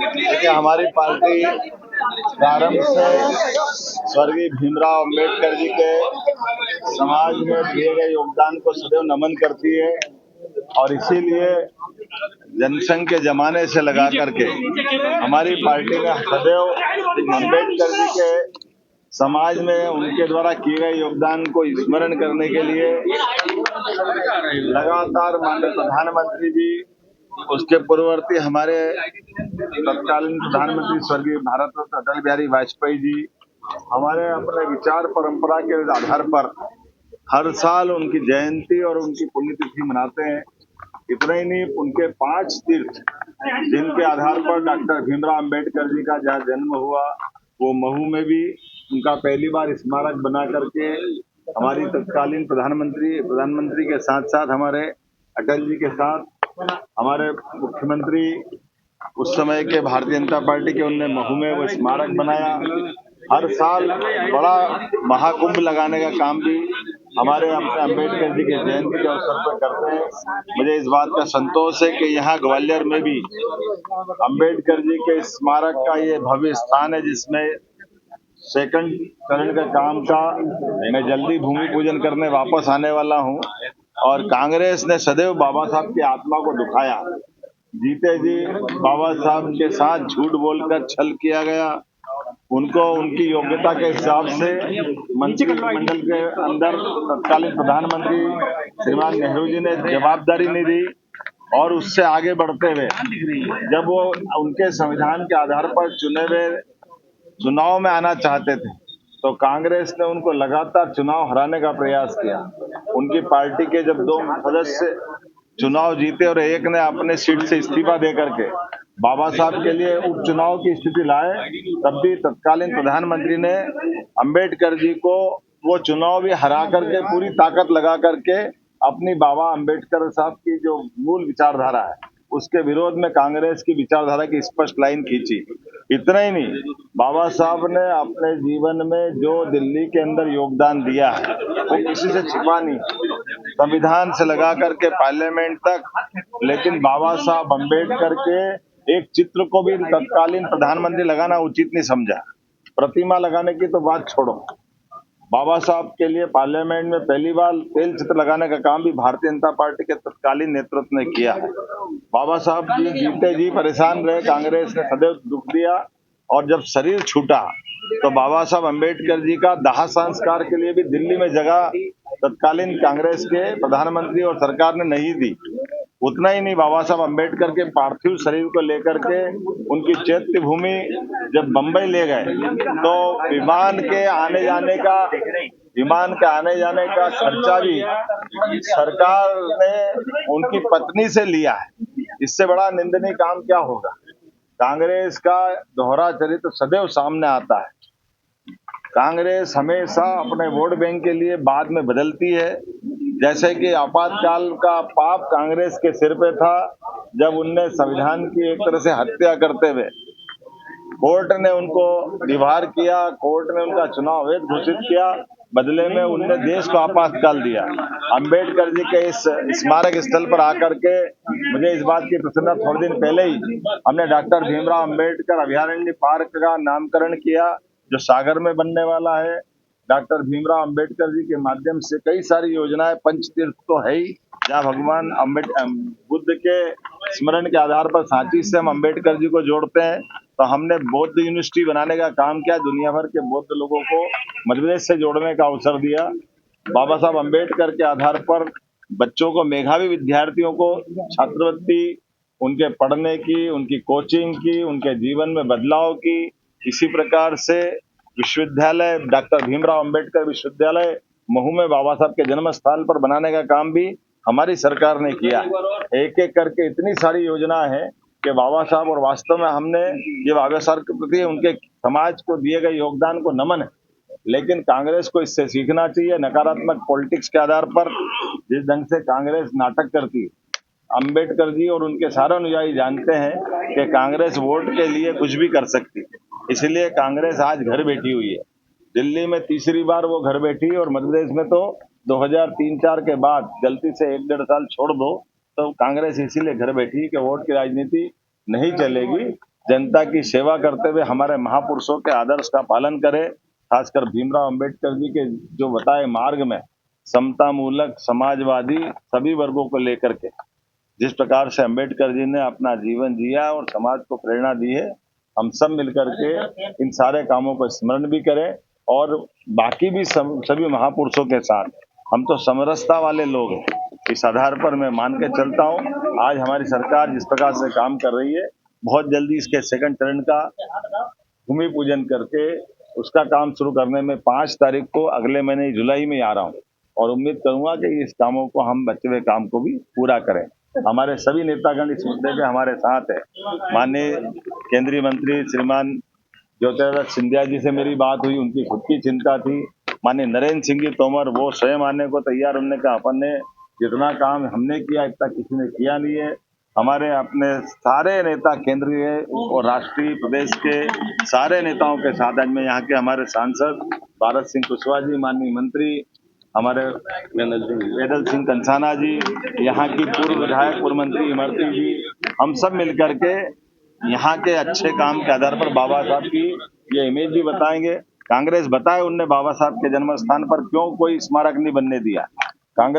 देखिए, हमारी पार्टी प्रारंभ से स्वर्गीय भीमराव अंबेडकर जी के समाज में दिए गए योगदान को सदैव नमन करती है और इसीलिए जनसंघ के जमाने से लगा करके हमारी पार्टी ने सदैव अंबेडकर जी के समाज में उनके द्वारा किए गए योगदान को स्मरण करने के लिए लगातार माननीय प्रधानमंत्री जी, उसके पूर्ववर्ती हमारे तत्कालीन प्रधानमंत्री स्वर्गीय भारत रत्न अटल बिहारी वाजपेयी जी, हमारे अपने विचार परंपरा के आधार पर हर साल उनकी जयंती और उनकी पुण्यतिथि मनाते हैं। इतना ही नहीं, उनके 5 तीर्थ जिनके आधार पर डॉक्टर भीमराव अंबेडकर जी का जहाँ जन्म हुआ, वो महू में भी उनका पहली बार स्मारक बना करके हमारी तत्कालीन प्रधानमंत्री के साथ साथ हमारे अटल जी के साथ हमारे मुख्यमंत्री उस समय के भारतीय जनता पार्टी के, उनने महू में वो स्मारक बनाया। हर साल बड़ा महाकुंभ लगाने का काम भी हमारे अपने अम्बेडकर जी के जयंती के अवसर पर करते हैं। मुझे इस बात का संतोष है कि यहाँ ग्वालियर में भी अम्बेडकर जी के स्मारक का ये भव्य स्थान है, जिसमें सेकंड चरण का काम का मैं जल्दी भूमि पूजन करने वापस आने वाला हूँ। और कांग्रेस ने सदैव बाबा साहब की आत्मा को दुखाया। जीते जी बाबा साहब के साथ झूठ बोलकर छल किया गया। उनको उनकी योग्यता के हिसाब से मंत्रिमंडल के अंदर तत्कालीन प्रधानमंत्री श्रीमान नेहरू जी ने जवाबदारी नहीं दी और उससे आगे बढ़ते हुए जब वो उनके संविधान के आधार पर चुने हुए चुनाव में आना चाहते थे, तो कांग्रेस ने उनको लगातार चुनाव हराने का प्रयास किया। उनकी पार्टी के जब 2 सदस्य चुनाव जीते और एक ने अपने सीट से इस्तीफा दे करके बाबा साहब के लिए उपचुनाव की स्थिति लाए, तब भी तत्कालीन प्रधानमंत्री ने अंबेडकर जी को वो चुनाव भी हरा करके पूरी ताकत लगा करके अपनी बाबा अंबेडकर साहब की जो मूल विचारधारा है उसके विरोध में कांग्रेस की विचारधारा की स्पष्ट लाइन खींची। इतना ही नहीं, बाबा साहब ने अपने जीवन में जो दिल्ली के अंदर योगदान दिया है वो किसी से छिपा नहीं, संविधान से लगा करके पार्लियामेंट तक। लेकिन बाबा साहब अंबेडकर के एक चित्र को भी तत्कालीन प्रधानमंत्री लगाना उचित नहीं समझा। प्रतिमा लगाने की तो बात छोड़ो, बाबा साहब के लिए पार्लियामेंट में पहली बार तेल चित्र लगाने का काम भी भारतीय जनता पार्टी के तत्कालीन नेतृत्व ने किया है। बाबा साहब जी जीते जी परेशान रहे, कांग्रेस ने सदैव दुख दिया और जब शरीर छूटा तो बाबा साहब अंबेडकर जी का दाह संस्कार के लिए भी दिल्ली में जगह तत्कालीन कांग्रेस के प्रधानमंत्री और सरकार ने नहीं दी। उतना ही नहीं, बाबा साहब अंबेडकर के पार्थिव शरीर को लेकर के उनकी चैत्य भूमि जब बंबई ले गए तो विमान के आने जाने का खर्चा भी सरकार ने उनकी पत्नी से लिया है। इससे बड़ा निंदनीय काम क्या होगा। कांग्रेस का दोहरा चरित्र सदैव सामने आता है। कांग्रेस हमेशा अपने वोट बैंक के लिए बाद में बदलती है। जैसे कि आपातकाल का पाप कांग्रेस के सिर पे था, जब उनने संविधान की एक तरह से हत्या करते हुए कोर्ट ने उनको निवार किया, कोर्ट ने उनका चुनाव अवैध घोषित किया, बदले में उनने देश को आपातकाल दिया। अंबेडकर जी के इस स्मारक स्थल पर आकर के मुझे इस बात की प्रसन्नता, थोड़े दिन पहले ही हमने डॉक्टर भीमराव अंबेडकर अभयारण्य पार्क का नामकरण किया जो सागर में बनने वाला है। डॉक्टर भीमराव अंबेडकर जी के माध्यम से कई सारी योजनाएं, पंचतीर्थ तो है ही, जहाँ भगवान बुद्ध के स्मरण के आधार पर सांची से हम अंबेडकर जी को जोड़ते हैं। तो हमने बौद्ध यूनिवर्सिटी बनाने का काम किया, दुनिया भर के बौद्ध लोगों को मध्य प्रदेश से जोड़ने का अवसर दिया। बाबा साहब अंबेडकर के आधार पर बच्चों को, मेधावी विद्यार्थियों को छात्रवृत्ति, उनके पढ़ने की, उनकी कोचिंग की, उनके जीवन में बदलाव की, इसी प्रकार से विश्वविद्यालय डॉक्टर भीमराव अंबेडकर विश्वविद्यालय महू में बाबा साहब के जन्म स्थल पर बनाने का काम भी हमारी सरकार ने किया। एक एक करके इतनी सारी योजना है कि बाबा साहब, और वास्तव में हमने ये बाबा साहब के प्रति उनके समाज को दिए गए योगदान को नमन है। लेकिन कांग्रेस को इससे सीखना चाहिए। नकारात्मक पॉलिटिक्स के आधार पर जिस ढंग से कांग्रेस नाटक करती है, अंबेडकर जी और उनके सारे अनुयायी जानते हैं कि कांग्रेस वोट के लिए कुछ भी कर सकती है। इसलिए कांग्रेस आज घर बैठी हुई है। दिल्ली में तीसरी बार वो घर बैठी, और मध्य प्रदेश में तो 2003-4 के बाद गलती से 1-1.5 साल छोड़ दो तो कांग्रेस इसीलिए घर बैठी कि वोट की राजनीति नहीं चलेगी जनता की सेवा करते हुए हमारे महापुरुषों के आदर्श का पालन करें। खासकर भीमराव अंबेडकर जी के जो बताए मार्ग में समता मूलक, समाजवादी सभी वर्गों को लेकर के जिस प्रकार से अंबेडकर जी ने अपना जीवन जिया और समाज को प्रेरणा दी है, हम सब मिलकर के इन सारे कामों को स्मरण भी करें और बाकी भी सभी महापुरुषों के साथ हम तो समरसता वाले लोग हैं। इस आधार पर मैं मान के चलता हूँ आज हमारी सरकार जिस प्रकार से काम कर रही है, बहुत जल्दी इसके सेकंड चरण का भूमि पूजन करके उसका काम शुरू करने में 5 तारीख को अगले महीने जुलाई में आ रहा हूँ और उम्मीद करूंगा कि इस कामों को हम बचे हुए काम को भी पूरा करें। हमारे सभी नेतागण इस मुद्दे पे हमारे साथ है। माननीय केंद्रीय मंत्री श्रीमान ज्योतिरादित्य सिंधिया जी से मेरी बात हुई, उनकी खुद की चिंता थी। माननीय नरेंद्र सिंह जी तोमर वो स्वयं आने को तैयार, उन्होंने कहा अपन ने जितना काम हमने किया इतना किसी ने किया नहीं है। हमारे अपने सारे नेता केंद्रीय और राष्ट्रीय प्रदेश के सारे नेताओं के साथ आज मैं यहाँ के हमारे सांसद भारत सिंह कुशवाहा जी, माननीय मंत्री हमारे वेदल सिंह कंसाना जी, यहाँ की पूर्व विधायक पूर्व मंत्री इमरती जी, हम सब मिलकर के यहाँ के अच्छे काम के आधार पर बाबा साहब की ये इमेज भी बताएंगे। कांग्रेस बताए उनने बाबा साहब के जन्म स्थान पर क्यों कोई स्मारक नहीं बनने दिया। कांग्रेस